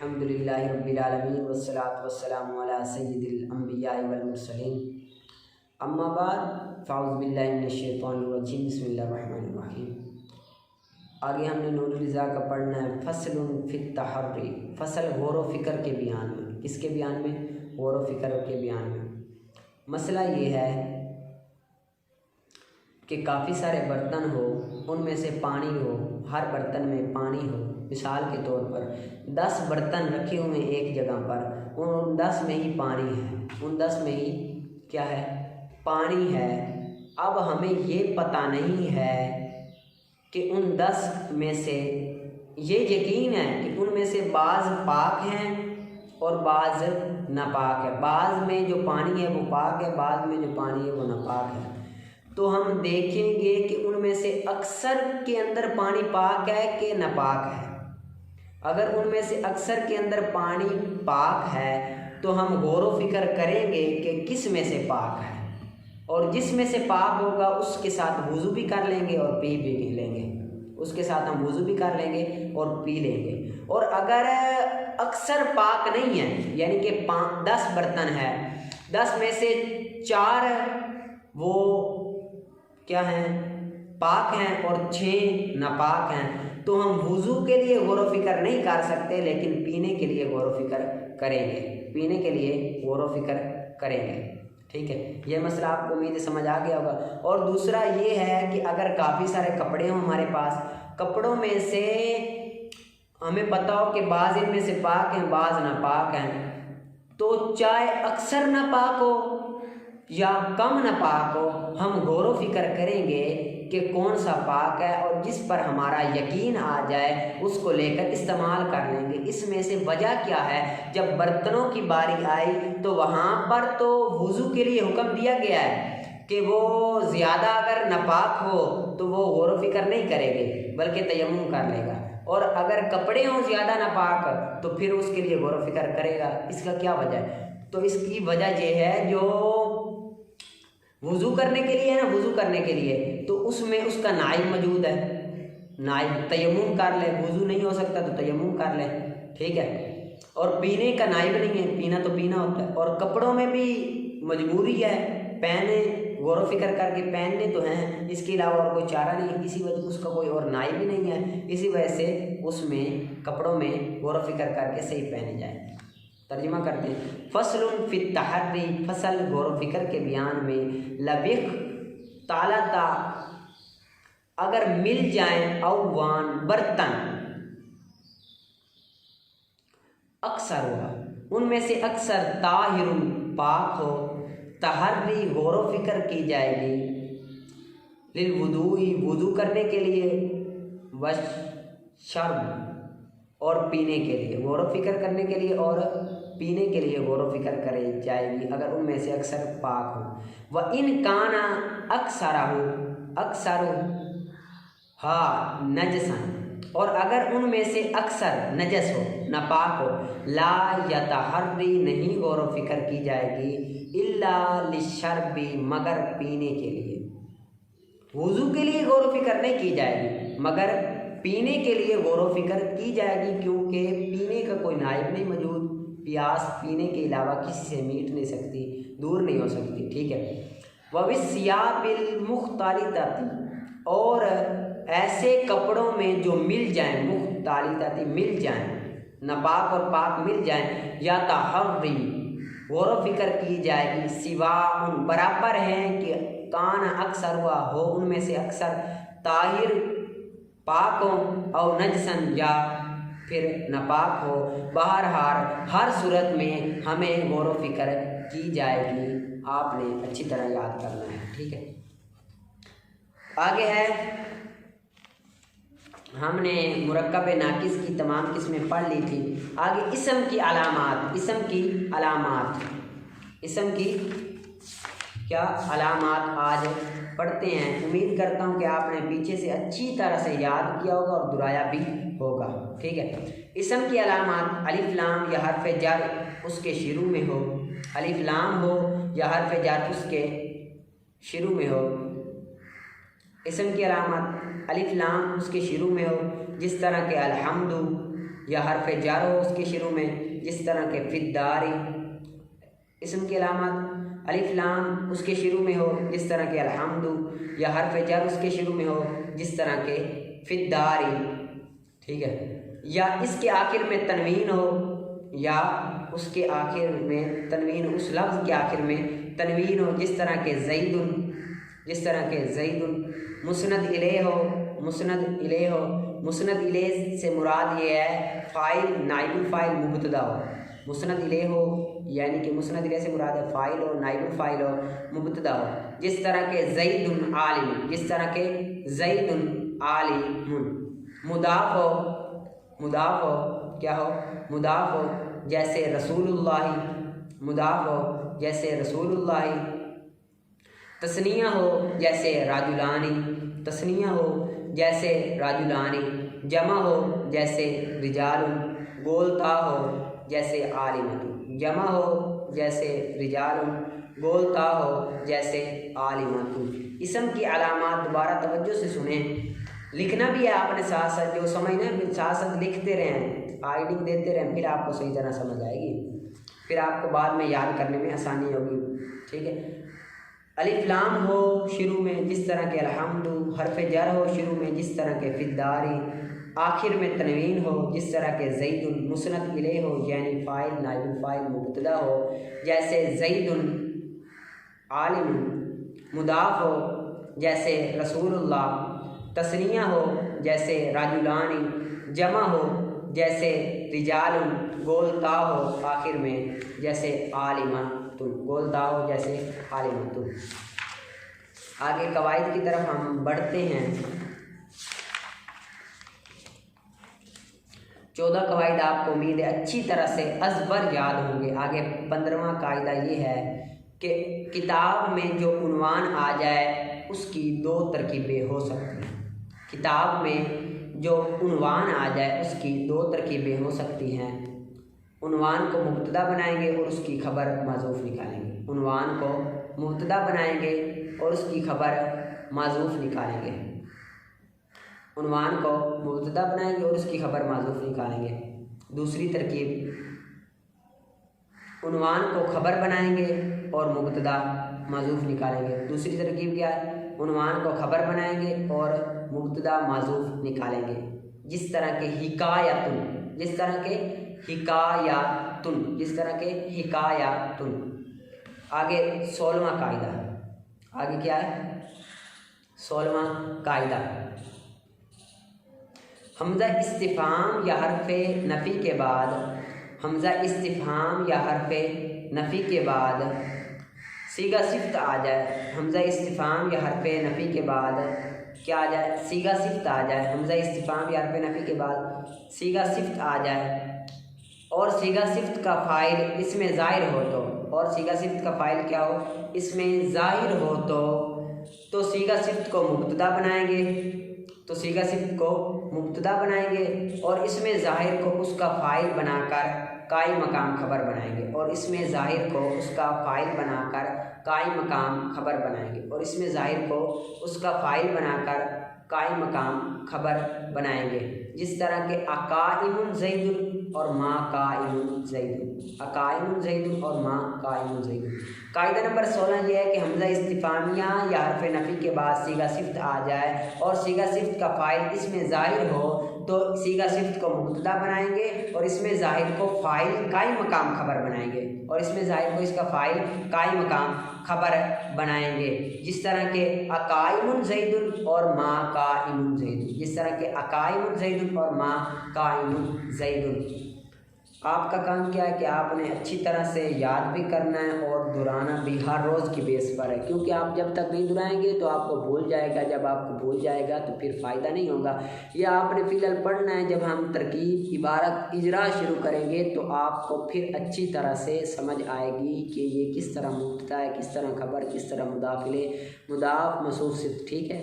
الحمدللہ رب العالمین والصلاة والسلام علی سید الانبیاء والمرسلین اما بعد فاعوذ باللہ من الشیطان الرجیم بسم اللہ الرحمن الرحیم۔ آگے ہم نے نور الرضا کا پڑھنا ہے فصل فی التحری، فصل غور و فکر کے بیان میں۔ کس کے بیان میں؟ غور و فکر کے بیان میں۔ مسئلہ یہ ہے کہ کافی سارے برتن ہو، ان میں سے پانی ہو، ہر برتن میں پانی ہو۔ مثال کے طور پر 10 برتن رکھے ہوئے ایک جگہ پر، ان 10 میں ہی پانی ہے، ان 10 میں ہی کیا ہے؟ پانی ہے۔ اب ہمیں یہ پتہ نہیں ہے کہ ان 10 میں سے، یہ یقین ہے کہ ان میں سے بعض پاک ہیں اور بعض ناپاک ہے، بعض میں جو پانی ہے وہ پاک ہے، بعض میں جو پانی ہے وہ ناپاک ہے۔ تو ہم دیکھیں گے کہ ان میں سے اکثر کے اندر پانی پاک ہے کہ ناپاک ہے۔ اگر ان میں سے اکثر کے اندر پانی پاک ہے تو ہم غور و فکر کریں گے کہ کس میں سے پاک ہے، اور جس میں سے پاک ہوگا اس کے ساتھ وضو بھی کر لیں گے اور پی بھی لیں گے، اس کے ساتھ ہم وضو بھی کر لیں گے اور پی لیں گے۔ اور اگر اکثر پاک نہیں ہے، یعنی کہ 10 برتن ہے، 10 میں سے 4 وہ کیا ہیں؟ پاک ہیں اور 6 ناپاک ہیں، تو ہم وضو کے لیے غور و فکر نہیں کر سکتے، لیکن پینے کے لیے غور و فکر کریں گے، پینے کے لیے غور و فکر کریں گے۔ ٹھیک ہے، یہ مسئلہ آپ کو امید سمجھ آ گیا ہوگا۔ اور دوسرا یہ ہے کہ اگر کافی سارے کپڑے ہوں ہمارے پاس، کپڑوں میں سے ہمیں پتہ ہو کہ بعض ان میں سے پاک ہیں بعض ناپاک ہیں، تو چاہے اکثر ناپاک ہو یا کم ناپاک ہو، ہم غور و فکر کریں گے کہ کون سا پاک ہے، اور جس پر ہمارا یقین آ جائے اس کو لے کر استعمال کر لیں گے۔ اس میں سے وجہ کیا ہے؟ جب برتنوں کی باری آئی تو وہاں پر تو وضو کے لیے حکم دیا گیا ہے کہ وہ زیادہ اگر ناپاک ہو تو وہ غور و فکر نہیں کرے گے بلکہ تیمم کر لے گا، اور اگر کپڑے ہوں زیادہ ناپاک تو پھر اس کے لیے غور و فکر کرے گا۔ اس کا کیا وجہ ہے؟ تو اس کی وجہ یہ ہے، جو وضو کرنے کے لیے ہے نا، وضو کرنے کے لیے تو اس میں اس کا نائب موجود ہے، نائب تیمم کر لے، وضو نہیں ہو سکتا تو تیمم کر لے، ٹھیک ہے۔ اور پینے کا نائب نہیں ہے، پینا تو پینا ہوتا ہے۔ اور کپڑوں میں بھی مجبوری ہے، پہنے، غور و فکر کر کے پہننے تو ہیں، اس کے علاوہ اور کوئی چارہ نہیں، اسی وجہ اس کا کوئی اور نائب ہی نہیں ہے، اسی وجہ سے اس میں کپڑوں میں غور و فکر کر کے صحیح پہنے جائیں۔ ترجمہ کرتے ہیں فصل فی التحری، فصل غور و فکر کے بیان میں۔ لبخ تالتا، اگر مل جائیں اوان برتن، اکثر ہوا ان میں سے اکثر طاہر پاک ہو، تحری غور و فکر کی جائے گی، للوضوء وضو کرنے کے لیے، وشرب اور پینے کے لیے، غور و فکر کرنے کے لیے اور پینے کے لیے غور و فکر کرے جائے گی اگر ان میں سے اکثر پاک ہو۔ وَإِن كَانَ أَكْثَرُهَا نَجَسًا، اور اگر ان میں سے اکثر نجس ہو، ناپاک ہو، لا يتحری نہیں غور و فکر کی جائے گی، الا للشرب مگر پینے کے لیے۔ وضو کے لیے غور و فکر نہیں کی جائے گی مگر پینے کے لیے غور و فکر کی جائے گی، کیونکہ پینے کا کوئی نائب نہیں موجود، پیاس پینے کے علاوہ کسی سے میٹ نہیں سکتی، دور نہیں ہو سکتی، ٹھیک ہے۔ وَبِالثِّيَابِ الْمُخْتَلِطَةِ، اور ایسے کپڑوں میں جو مل جائیں، مختلطہ مل جائیں، ناپاک اور پاک مل جائیں، یا تحری غور و فکر کی جائے گی، سواء برابر ہیں کہ کان اکثر ہوا ہو ان میں سے اکثر طاہر پاک ہو، او نجسن یا پھر ناپاک ہو، بہرحال ہر صورت میں ہمیں غور و فکر کی جائے گی۔ آپ نے اچھی طرح یاد کرنا ہے، ٹھیک ہے۔ آگے ہے، ہم نے مرکب ناقص کی تمام قسمیں پڑھ لی تھی۔ آگے اسم کی علامات، اسم کی علامات، اسم کی کیا علامات آج پڑھتے ہیں۔ امید کرتا ہوں کہ آپ نے پیچھے سے اچھی طرح سے یاد کیا ہوگا اور دہرایا بھی ہوگا، ٹھیک ہے۔ اسم کی علامات، الف لام یا حرف جر اس کے شروع میں ہو، الف لام ہو یا حرف جر اس کے شروع میں ہو۔ اسم کی علامات الف لام اس کے شروع میں ہو، جس طرح کہ الحمد، یا حرف جر ہو اس کے شروع میں جس طرح کہ فی الداری، اسم کی علامت الف لام اس کے شروع میں ہو جس طرح کہ الحمد، یا حرف جر اس کے شروع میں ہو جس طرح کہ فی الداری، ٹھیک ہے، یا اس کے آخر میں تنوین ہو، یا اس کے آخر میں تنوین، اس لفظ کے آخر میں تنوین ہو جس طرح کہ زید، جس طرح کہ زید، مسند الیہ ہو، مسند الیہ ہو، مسند الیہ سے مراد یہ ہے فاعل نائب الفاعل مبتدا ہو، مسند الیہ ہو یعنی کہ مسند الیہ سے مراد ہے فاعل ہو، نائب الفاعل ہو، مبتدا ہو، جس طرح کہ زید عالم، جس طرح کہ زید عالم، مضاف ہو، مضاف ہو کیا ہو، مضاف ہو جیسے رسول اللہ، مضاف ہو جیسے رسول اللہ، تثنیہ ہو جیسے راجلانی، تثنیہ ہو جیسے راجلانی، جمع ہو جیسے رجال، گول تا ہو جیسے عالمت، جمع ہو جیسے رجال، گول تا ہو جیسے عالمت۔ اسم کی علامات دوبارہ توجہ سے سنیں، لکھنا بھی ہے آپ نے ساتھ ساتھ، جو سمجھنا ہے ساتھ ساتھ لکھتے رہیں، آئیڈنگ دیتے رہیں، پھر آپ کو صحیح طرح سمجھ آئے گی، پھر آپ کو بعد میں یاد کرنے میں آسانی ہوگی، ٹھیک ہے۔ الف لام ہو شروع میں جس طرح کہ الحمد، حرف جر ہو شروع میں جس طرح کہ فی الداری، آخر میں تنوین ہو جس طرح کہ زید، مسند الیہ ہو یعنی فاعل نائب الفاعل مبتدا ہو جیسے زید عالم، مضاف ہو جیسے رسول اللہ، تثنیہ ہو جیسے راجلانی، جمع ہو جیسے رجال، گول تا ہو آخر میں جیسے عالمۃ، گول تا ہو جیسے عالمۃ۔ آگے قواعد کی طرف ہم بڑھتے ہیں۔ 14 قواعد آپ کو امید ہے اچھی طرح سے ازبر یاد ہوں گے۔ آگے 15واں قاعدہ یہ ہے کہ کتاب میں جو عنوان آ جائے اس کی 2 ترکیبیں ہو سکتی ہیں، کتاب میں جو عنوان آ جائے اس کی 2 ترکیبیں ہو سکتی ہیں، عنوان کو مبتدا بنائیں گے اور اس کی خبر معذوف نکالیں گے، عنوان کو مبتدا بنائیں گے اور اس کی خبر معذوف نکالیں گے، عنوان کو مبتدا بنائیں گے اور اس کی خبر معذوف نکالیں گے۔ دوسری ترکیب، عنوان کو خبر بنائیں گے اور مبتدا معذوف نکالیں گے۔ دوسری ترکیب کیا ہے؟ عنوان کو خبر بنائیں گے اور مبتدا معذوف نکالیں گے، جس طرح کہ حکایتن، جس طرح کہ حکایتن، جس طرح کہ حکایتن۔ آگے 16واں قاعدہ، آگے کیا ہے؟ 16واں قاعدہ، حمزہ استفہام یا حرف نفی کے بعد، حمزہ استفہام یا حرف نفی کے بعد صیغہ صفت آ جائے، حمزہ استفہام یا حرف نفی کے بعد کیا آ جائے؟ صیغہ صفت آ جائے، حمزہ استفہام یا حرف نفی کے بعد صیغہ صفت آ جائے اور صیغہ صفت کا فاعل اس میں ظاہر ہو اور صیغہ صفت کا فاعل کیا ہو؟ اس میں ظاہر ہو تو صیغہ صفت کو مبتدا بنائیں گے، تو صیغہ صفت کو مبتدا بنائیں گے اور اس میں ظاہر کو اس کا فاعل بنا کر قائم مقام خبر بنائیں گے، اور اس میں ظاہر کو اس کا فاعل بنا کر قائم مقام خبر بنائیں گے، اور اس میں ظاہر کو اس کا فاعل بنا کر قائم مقام خبر بنائیں گے، جس طرح کہ اقائم زید اور ما قائم زید، اقائم زید اور ما قائم زید۔ قاعدہ نمبر 16 یہ ہے کہ حمزہ استفہامیہ یا حرف نفی کے بعد صیغہ صفت آ جائے اور صیغہ صفت کا فاعل اس میں ظاہر ہو تو صیغہ صفت کو مبتدا بنائیں گے اور اس میں ظاہر کو فاعل قائم مقام خبر بنائیں گے، اور اس میں ظاہر کو اس کا فاعل قائم مقام خبر بنائیں گے، جس طرح کہ اقائم زید اور ما قائم زید، جس طرح کہ اقائم زید اور ما قائم زید۔ آپ کا کام کیا ہے کہ آپ نے اچھی طرح سے یاد بھی کرنا ہے اور دہرانا بھی ہر روز کی بیس پر ہے، کیونکہ آپ جب تک نہیں دہرائیں گے تو آپ کو بھول جائے گا، جب آپ کو بھول جائے گا تو پھر فائدہ نہیں ہوگا۔ یہ آپ نے فی الحال پڑھنا ہے، جب ہم ترکیب عبارت اجرا شروع کریں گے تو آپ کو پھر اچھی طرح سے سمجھ آئے گی کہ یہ کس طرح مبتدا ہے، کس طرح خبر، کس طرح مضاف الیہ، مضاف موصوف صفت، ٹھیک ہے۔